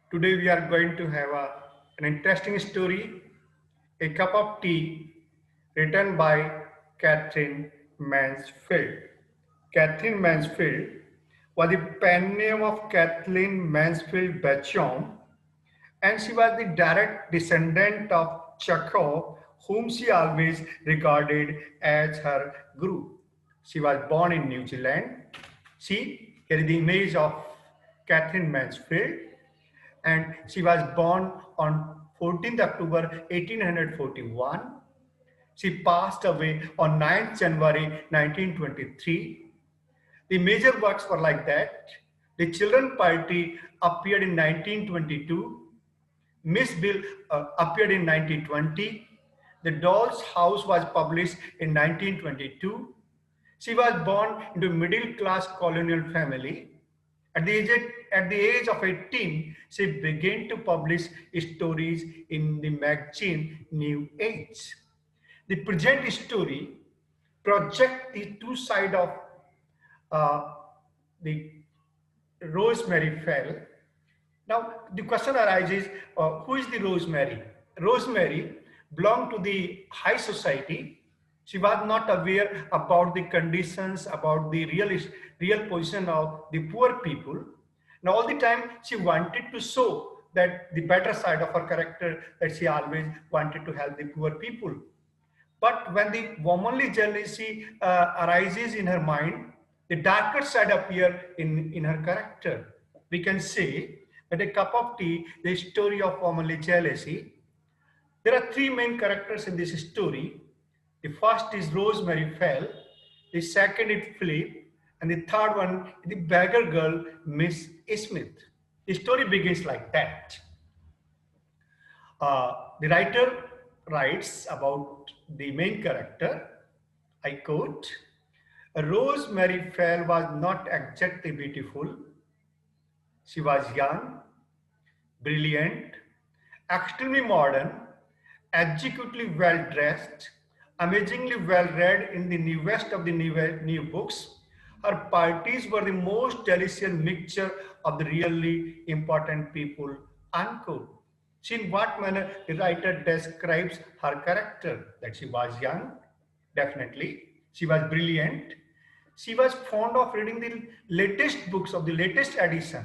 Today we are going to have an interesting story, A Cup of Tea, written by Kathleen Mansfield. Kathleen Mansfield was the pen name of Kathleen Mansfield Bachon, and she was the direct descendant of Chekhov, whom she always regarded as her guru. She was born in New Zealand. See, here is the image of Catherine Mansfield, and she was born on 14th October 1841. She passed away on 9th January 1923. The major works were like that. The Children Party appeared in 1922. Miss Bill appeared in 1920. The Doll's House was published in 1922. She was born into a middle-class colonial family. At the age of 18, she began to publish stories in the magazine New Age. The present story projects the two sides of uh, the Rosemary fell. Now, the question arises, who is the Rosemary? Rosemary belonged to the high society. She was not aware about the conditions, about the real position of the poor people. And all the time, she wanted to show that the better side of her character, that she always wanted to help the poor people. But when the womanly jealousy arises in her mind, the darker side appear in her character. We can say that A Cup of Tea, the story of womanly jealousy. There are three main characters in this story. The first is Rosemary Fell, the second is Philip, and the third one is the beggar girl, Miss Smith. The story begins like that. The writer writes about the main character. I quote, Rosemary Fell was not exactly beautiful. She was young, brilliant, extremely modern, exquisitely well dressed, amazingly well read in the newest of the new books. Her parties were the most delicious mixture of the really important people, unquote. See in what manner the writer describes her character, that she was young, definitely. She was brilliant. She was fond of reading the latest books of the latest edition.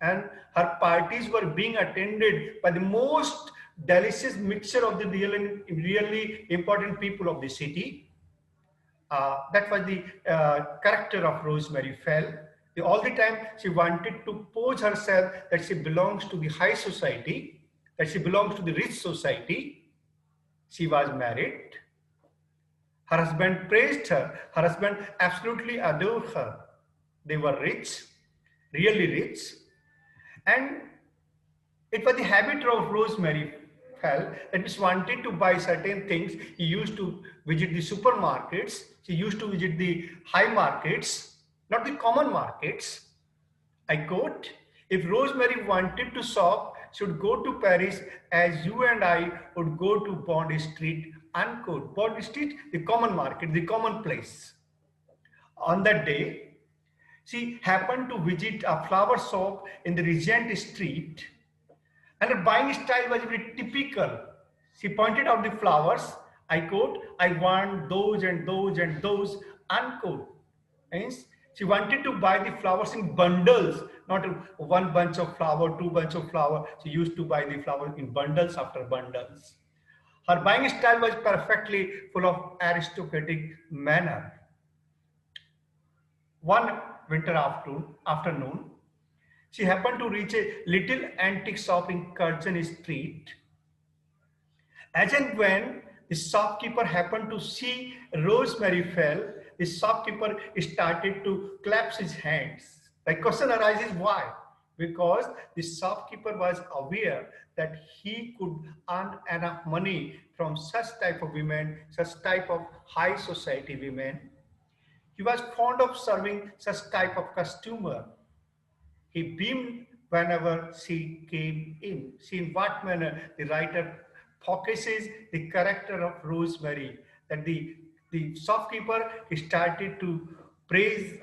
And her parties were being attended by the most delicious mixture of the really important people of the city. That was the character of Rosemary Fell. All the time she wanted to pose herself that she belongs to the high society, that she belongs to the rich society. She was married. Her husband praised her. Her husband absolutely adored her. They were rich, really rich. And it was the habit of Rosemary Fell that she wanted to buy certain things. He used to visit the supermarkets. She used to visit the high markets, not the common markets. I quote, if Rosemary wanted to shop, she would go to Paris as you and I would go to Bond Street, unquote. Bond Street, the common market, the common place. On that day, she happened to visit a flower shop in the Regent Street, and her buying style was very typical. She pointed out the flowers. I quote, I want those and those and those, unquote. Means she wanted to buy the flowers in bundles, not one bunch of flower, two bunch of flower. She used to buy the flowers in bundles after bundles. Her buying style was perfectly full of aristocratic manner. One winter afternoon, she happened to reach a little antique shop in Curzon Street. As and when the shopkeeper happened to see Rosemary Fell, the shopkeeper started to clap his hands. The question arises why? Because the shopkeeper was aware that he could earn enough money from such type of women, such type of high society women. He was fond of serving such type of customer. He beamed whenever she came in. See in what manner the writer focuses the character of Rosemary, that the shopkeeper started to praise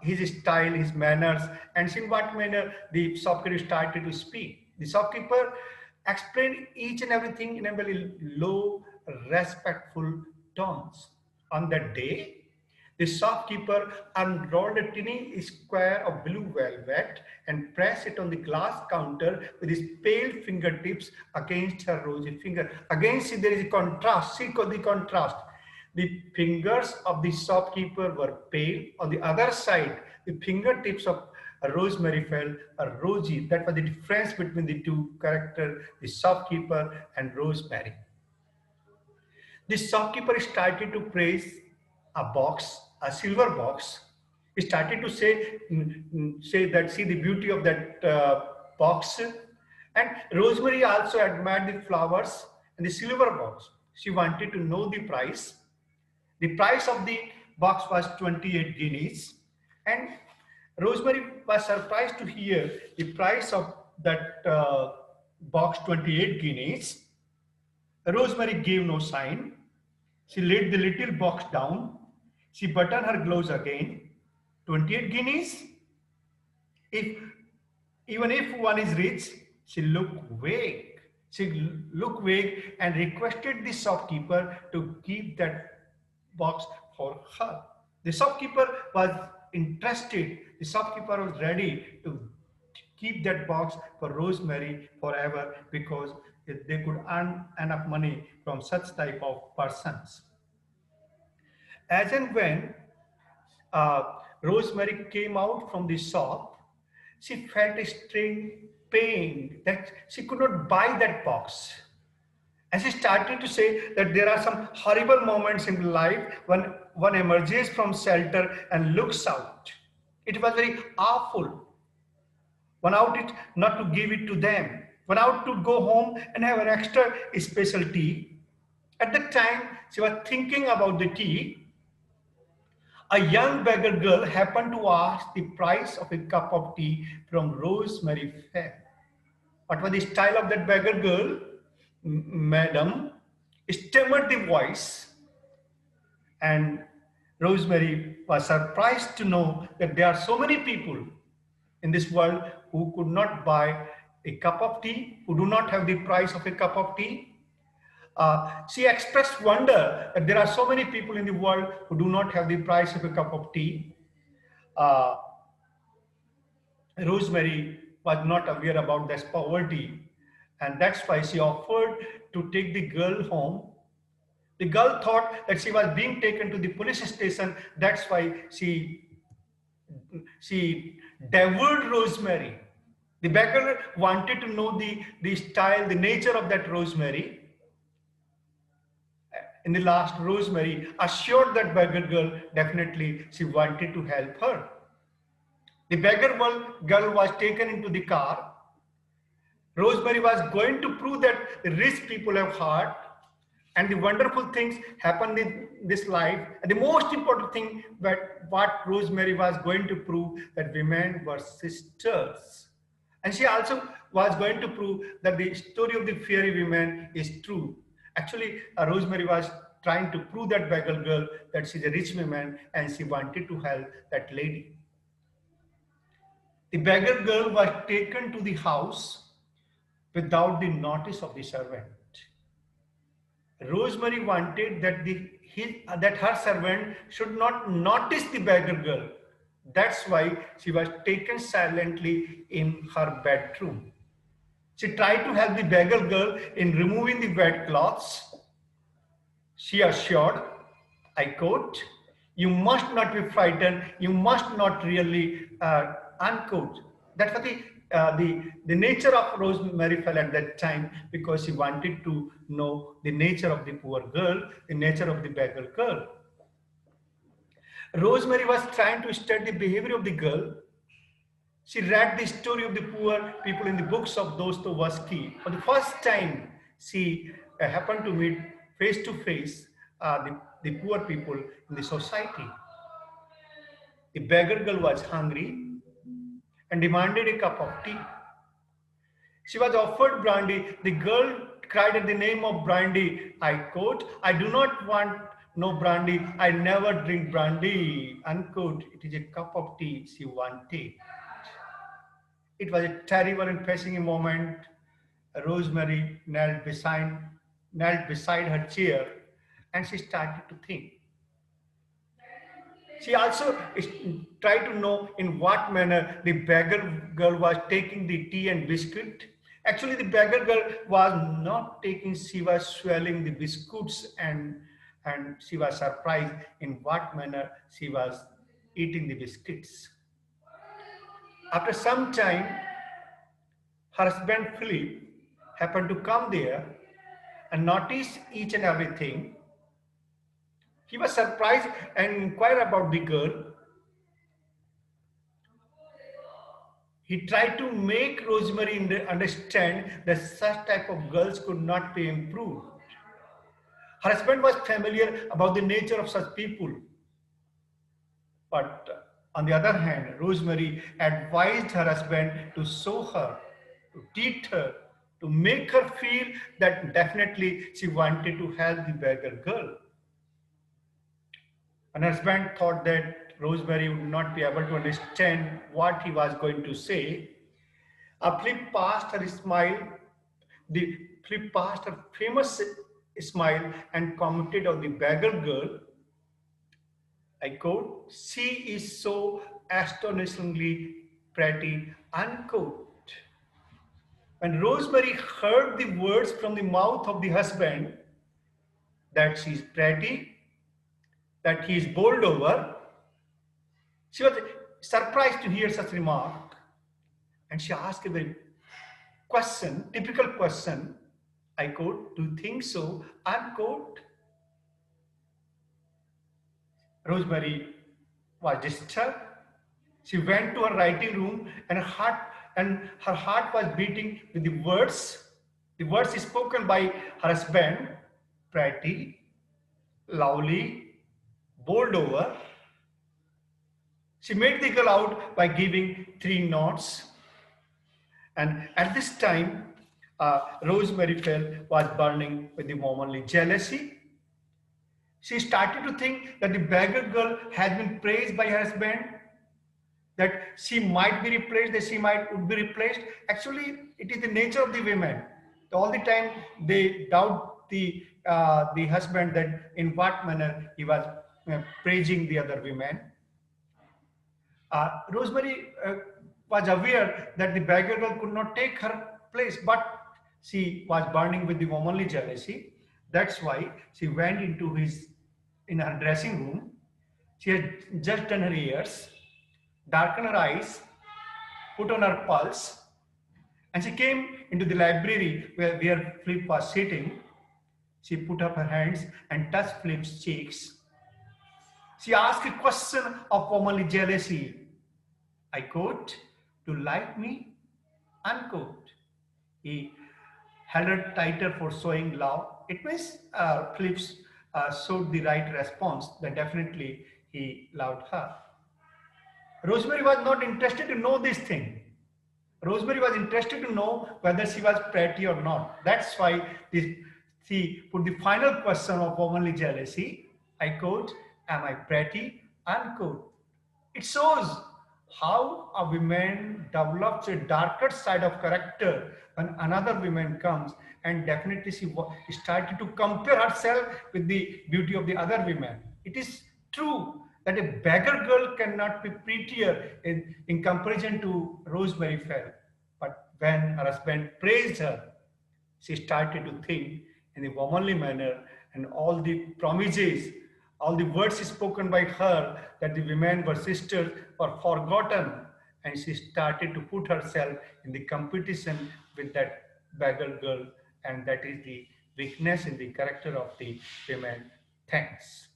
his style, his manners, and in what manner the shopkeeper started to speak. The shopkeeper explained each and everything in a very low, respectful tones. On that day, the shopkeeper unrolled a tiny square of blue velvet and pressed it on the glass counter with his pale fingertips against her rosy finger. Again, see, there is a contrast. See the contrast. The fingers of the shopkeeper were pale. On the other side, the fingertips of Rosemary felt rosy. That was the difference between the two characters, the shopkeeper and Rosemary. The shopkeeper started to praise a box, a silver box. He started to say that, see the beauty of that box. And Rosemary also admired the flowers and the silver box. She wanted to know the price. The price of the box was 28 guineas. And Rosemary was surprised to hear the price of that box, 28 guineas. Rosemary gave no sign. She laid the little box down. She buttoned her gloves again. 28 guineas? If even if one is rich, she looked vague. She looked vague and requested the shopkeeper to keep that box for her. The shopkeeper was interested. The shopkeeper was ready to keep that box for Rosemary forever because they could earn enough money from such type of persons. As and when Rosemary came out from the shop, she felt a strange pain that she could not buy that box. And she started to say that there are some horrible moments in life when one emerges from shelter and looks out. It was very awful. One out it not to give it to them. One out to go home and have an extra special tea. At that time, she was thinking about the tea. A young beggar girl happened to ask the price of a cup of tea from Rosemary Fair. What was the style of that beggar girl? Madam, stammered the voice, and Rosemary was surprised to know that there are so many people in this world who could not buy a cup of tea, who do not have the price of a cup of tea. She expressed wonder that there are so many people in the world who do not have the price of a cup of tea. Uh, Rosemary was not aware about this poverty, and that's why she offered to take the girl home. The girl thought that she was being taken to the police station. That's why she devoured Rosemary. The beggar wanted to know the style, the nature of that Rosemary. In the last, Rosemary assured that beggar girl definitely she wanted to help her. The beggar girl was taken into the car. Rosemary was going to prove that the rich people have heart and the wonderful things happen in this life. And the most important thing that what Rosemary was going to prove that women were sisters. And she also was going to prove that the story of the fairy women is true. Actually, Rosemary was trying to prove that beggar girl that she's a rich woman and she wanted to help that lady. The beggar girl was taken to the house without the notice of the servant. Rosemary wanted that her servant should not notice the beggar girl. That's why she was taken silently in her bedroom. She tried to help the beggar girl in removing the wet cloths. She assured, I quote, "You must not be frightened. You must not really unquote." That was the nature of Rosemary fell at that time because she wanted to know the nature of the poor girl, the nature of the beggar girl. Rosemary was trying to study the behavior of the girl. She read the story of the poor people in the books of Dostoevsky. For the first time, she happened to meet face to face the poor people in the society. The beggar girl was hungry and demanded a cup of tea. She was offered brandy. The girl cried at the name of brandy. I quote, "I do not want No brandy. I never drink brandy. Unquote. It is a cup of tea she wanted. It was a terrible and pacing moment. Rosemary knelt beside her chair and she started to think. She also tried to know in what manner the beggar girl was taking the tea and biscuit. Actually, the beggar girl was not taking, she was swallowing the biscuits and she was surprised in what manner she was eating the biscuits. After some time, her husband Philip happened to come there and notice each and everything. He was surprised and inquired about the girl. He tried to make Rosemary understand that such type of girls could not be improved. Her husband was familiar about the nature of such people. But on the other hand, Rosemary advised her husband to show her, to teach her, to make her feel that definitely she wanted to help the beggar girl. Her husband thought that Rosemary would not be able to understand what he was going to say. A flip past her smile, the flip past her famous smile and commented on the beggar girl. I quote, she is so astonishingly pretty, unquote. When Rosemary heard the words from the mouth of the husband that she is pretty, that he is bowled over, she was surprised to hear such remark and she asked a very question, typical question, I quote, do you think so? Unquote. Rosemary was disturbed. She went to her writing room and her heart was beating with the words spoken by her husband, pretty, lovely, bowled over. She made the girl out by giving 3 nods. And at this time, Rosemary was burning with the womanly jealousy. She started to think that the beggar girl has been praised by her husband, that she might be replaced, that she would be replaced. Actually, it is the nature of the women. All the time they doubt the husband that in what manner he was praising the other women. Rosemary was aware that the beggar girl could not take her place, but she was burning with the womanly jealousy. That's why she went in her dressing room. She had just done her ears, darkened her eyes, put on her pulse, and she came into the library where Flip was sitting. She put up her hands and touched Flip's cheeks. She asked a question of womanly jealousy. I quote, to like me, unquote. He held her tighter for showing love. It means Phillips showed the right response that definitely he loved her. Rosemary was not interested to know this thing. Rosemary was interested to know whether she was pretty or not. That's why she put the final question of womanly jealousy. I quote, am I pretty? Unquote. It shows how a woman develops a darker side of character when another woman comes, and definitely she started to compare herself with the beauty of the other women. It is true that a beggar girl cannot be prettier in comparison to Rosemary Fell. But when her husband praised her, she started to think in a womanly manner, and all the promises, all the words spoken by her that the women were sisters were forgotten, and she started to put herself in the competition with that beggar girl, and that is the weakness in the character of the women. Thanks.